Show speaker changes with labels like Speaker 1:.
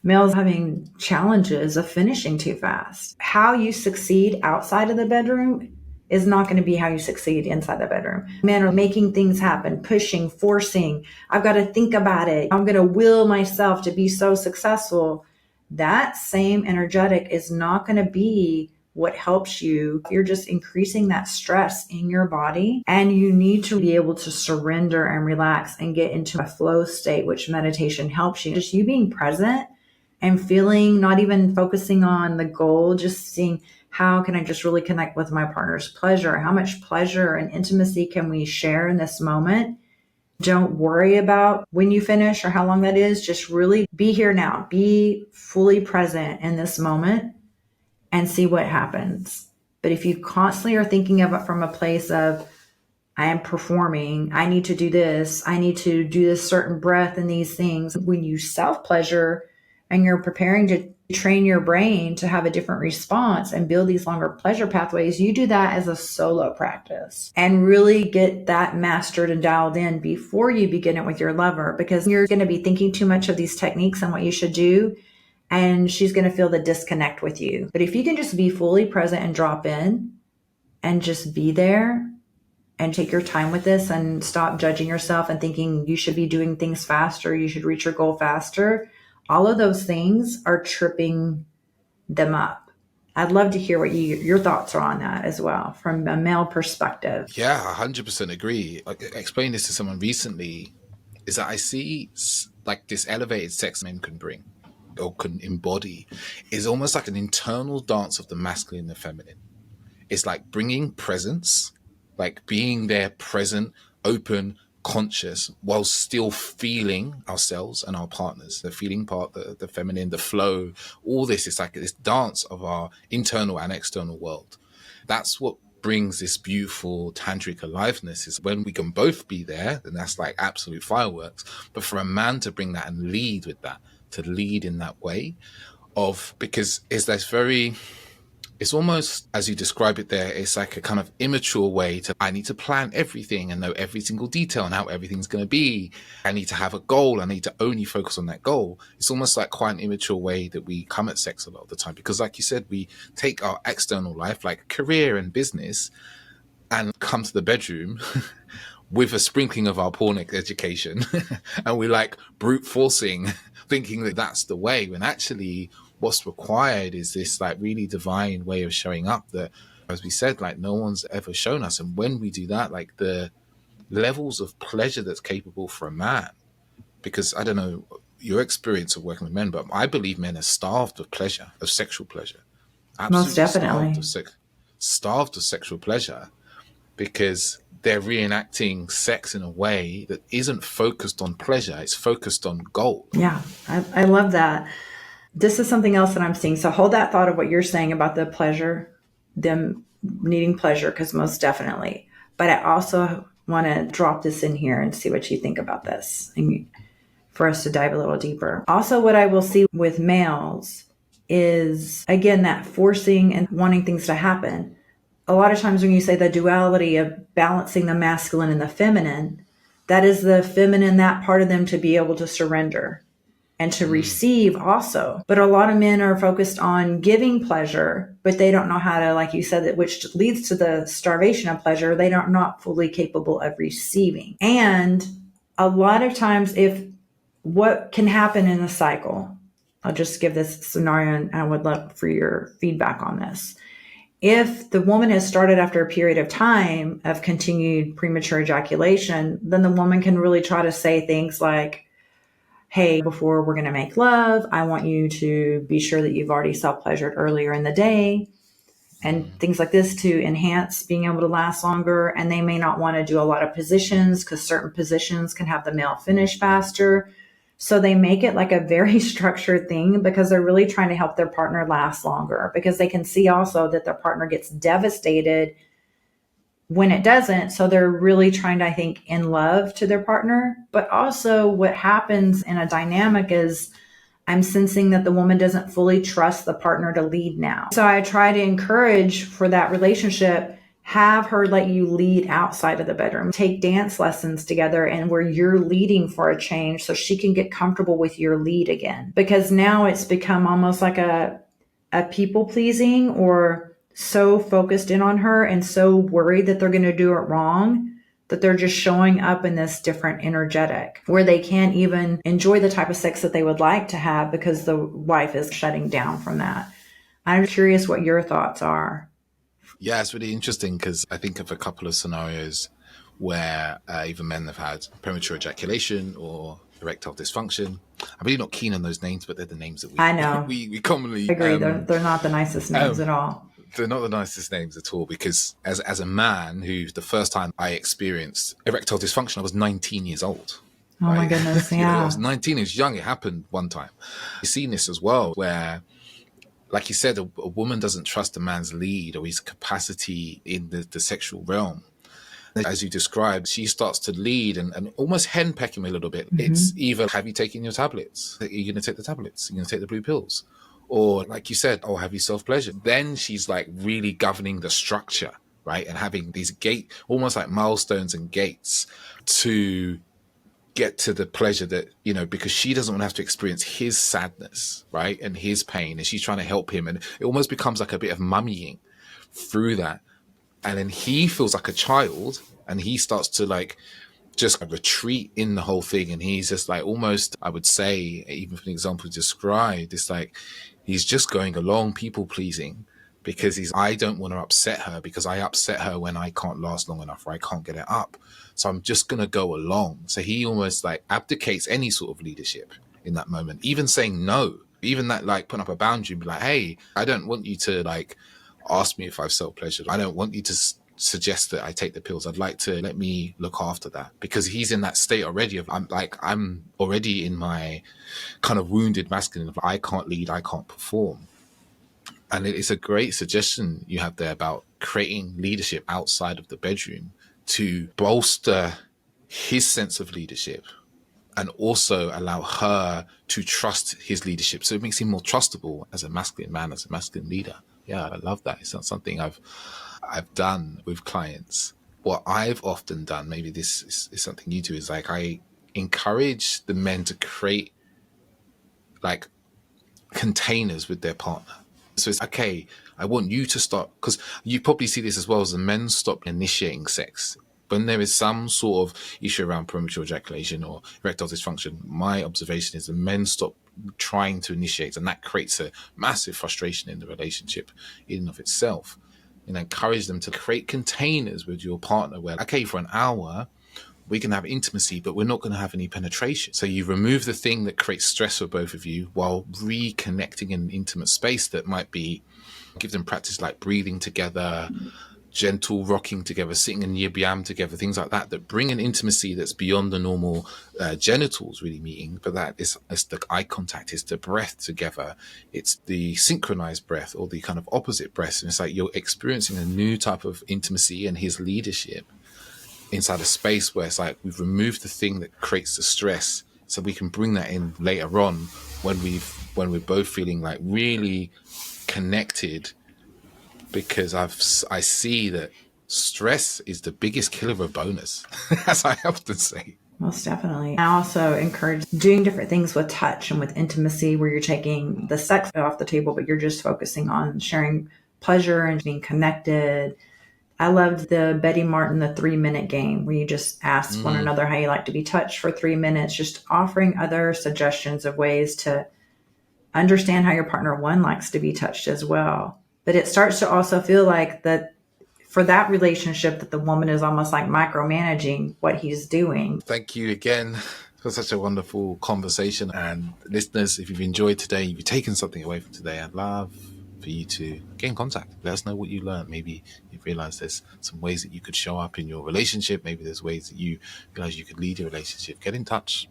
Speaker 1: males having challenges of finishing too fast. How you succeed outside of the bedroom is not going to be how you succeed inside the bedroom. Men are making things happen, pushing, forcing. I've got to think about it. I'm going to will myself to be so successful. That same energetic is not going to be what helps you. You're just increasing that stress in your body, and you need to be able to surrender and relax and get into a flow state, which meditation helps you. Just you being present and feeling, not even focusing on the goal, just seeing how can I just really connect with my partner's pleasure? How much pleasure and intimacy can we share in this moment? Don't worry about when you finish or how long that is. Just really be here now. Be fully present in this moment and see what happens. But if you constantly are thinking of it from a place of, I am performing, I need to do this, I need to do this certain breath and these things, when you self-pleasure and you're preparing to train your brain to have a different response and build these longer pleasure pathways, you do that as a solo practice and really get that mastered and dialed in before you begin it with your lover, because you're going to be thinking too much of these techniques and what you should do, and she's going to feel the disconnect with you. But if you can just be fully present and drop in and just be there and take your time with this and stop judging yourself and thinking you should be doing things faster, you should reach your goal faster, all of those things are tripping them up. I'd love to hear what your thoughts are on that as well, from a male perspective.
Speaker 2: Yeah, 100% agree. I explained this to someone recently, is that I see like this elevated sex men can bring or can embody is almost like an internal dance of the masculine and the feminine. It's like bringing presence, like being there present, open, conscious, while still feeling ourselves and our partners, the feeling part, the feminine, the flow, all this is like this dance of our internal and external world. That's what brings this beautiful tantric aliveness, is when we can both be there, and that's like absolute fireworks. But for a man to bring that and lead with that, to lead in that way of, because it's almost, as you describe it there, it's like a kind of immature way to, I need to plan everything and know every single detail and how everything's going to be. I need to have a goal. I need to only focus on that goal. It's almost like quite an immature way that we come at sex a lot of the time. Because like you said, we take our external life, like career and business, and come to the bedroom with a sprinkling of our porn education. And we're like brute forcing, thinking that that's the way, when actually what's required is this like really divine way of showing up that, as we said, like no one's ever shown us. And when we do that, like the levels of pleasure that's capable for a man, because I don't know your experience of working with men, but I believe men are starved of pleasure, of sexual pleasure. Absolutely.
Speaker 1: Most definitely.
Speaker 2: Starved of sexual pleasure, because they're reenacting sex in a way that isn't focused on pleasure. It's focused on goal.
Speaker 1: Yeah, I love that. This is something else that I'm seeing. So hold that thought of what you're saying about the pleasure, them needing pleasure, because most definitely. But I also want to drop this in here and see what you think about this, and for us to dive a little deeper. Also, what I will see with males is, again, that forcing and wanting things to happen. A lot of times when you say the duality of balancing the masculine and the feminine, that is the feminine, that part of them to be able to surrender and to receive also. But a lot of men are focused on giving pleasure, but they don't know how to, like you said, which leads to the starvation of pleasure. They are not fully capable of receiving. And a lot of times, if what can happen in a cycle, I'll just give this scenario and I would love for your feedback on this. If the woman has started after a period of time of continued premature ejaculation, then the woman can really try to say things like, hey, before we're going to make love, I want you to be sure that you've already self-pleasured earlier in the day, and things like this to enhance being able to last longer. And they may not want to do a lot of positions because certain positions can have the male finish faster. So they make it like a very structured thing because they're really trying to help their partner last longer, because they can see also that their partner gets devastated when it doesn't. So they're really trying to, I think, in love to their partner. But also what happens in a dynamic is I'm sensing that the woman doesn't fully trust the partner to lead now. So I try to encourage for that relationship, have her let you lead outside of the bedroom. Take dance lessons together and where you're leading for a change so she can get comfortable with your lead again. Because now it's become almost like a people pleasing, or so focused in on her and so worried that they're going to do it wrong that they're just showing up in this different energetic where they can't even enjoy the type of sex that they would like to have because the wife is shutting down from that. I'm curious what your thoughts are.
Speaker 2: Yeah, it's really interesting because I think of a couple of scenarios where either men have had premature ejaculation or erectile dysfunction. I'm really not keen on those names, but they're the names that
Speaker 1: I know.
Speaker 2: we commonly
Speaker 1: I agree. They're not the nicest names at all.
Speaker 2: They're not the nicest names at all because as a man who the first time I experienced erectile dysfunction, I was 19 years old.
Speaker 1: Oh
Speaker 2: right?
Speaker 1: my goodness,
Speaker 2: You know, I
Speaker 1: yeah.
Speaker 2: was 19, it was young, it happened one time. You've seen this as well where, like you said, a woman doesn't trust a man's lead or his capacity in the sexual realm. As you described, she starts to lead and almost henpeck him a little bit. It's either, have you taken your tablets? Are you going to take the tablets? Are you going to take the blue pills? Or like you said, oh, have you self-pleasure? Then she's like really governing the structure, right? And having these almost like milestones and gates to get to the pleasure that, you know, because she doesn't want to have to experience his sadness, right? And his pain, and she's trying to help him. And it almost becomes like a bit of mummying through that. And then he feels like a child and he starts to like just retreat in the whole thing. And he's just like, almost, I would say, even from the example described, it's like, he's just going along people pleasing because I don't want to upset her because I upset her when I can't last long enough or I can't get it up. So I'm just going to go along. So he almost like abdicates any sort of leadership in that moment, even saying no, even that like putting up a boundary, be like, hey, I don't want you to like ask me if I've self-pleasured. I don't want you to suggest that I take the pills. I'd like to let me look after that because he's in that state already of I'm already in my kind of wounded masculine of I can't lead, I can't perform. And it's a great suggestion you have there about creating leadership outside of the bedroom to bolster his sense of leadership and also allow her to trust his leadership. So it makes him more trustable as a masculine man, as a masculine leader. Yeah, I love that. It's not something I've done with clients. What I've often done, maybe this is something you do, is like I encourage the men to create like containers with their partner. So it's okay, I want you to start, because you probably see this as well as the men stop initiating sex. When there is some sort of issue around premature ejaculation or erectile dysfunction, my observation is the men stop trying to initiate, and that creates a massive frustration in the relationship in and of itself. And encourage them to create containers with your partner where, okay, for an hour, we can have intimacy, but we're not going to have any penetration. So you remove the thing that creates stress for both of you while reconnecting in an intimate space that might be, give them practice like breathing together, gentle rocking together, sitting in yib yam together, things like that, that bring an intimacy that's beyond the normal genitals really meeting. But that is, it's the eye contact, it's the breath together, it's the synchronized breath or the kind of opposite breath. And it's like you're experiencing a new type of intimacy and his leadership inside a space where it's like we've removed the thing that creates the stress, so we can bring that in later on when we're both feeling like really connected. Because I see that stress is the biggest killer of bonus, as I often say.
Speaker 1: Most definitely. I also encourage doing different things with touch and with intimacy where you're taking the sex off the table, but you're just focusing on sharing pleasure and being connected. I loved the Betty Martin, the 3-minute game, where you just ask one another how you like to be touched for 3 minutes, just offering other suggestions of ways to understand how your partner, one, likes to be touched as well. But it starts to also feel like that for that relationship that the woman is almost like micromanaging what he's doing.
Speaker 2: Thank you again for such a wonderful conversation. And listeners, if you've enjoyed today, if you've taken something away from today, I'd love for you to get in contact. Let us know what you learned. Maybe you realize there's some ways that you could show up in your relationship. Maybe there's ways that you realize you could lead your relationship. Get in touch.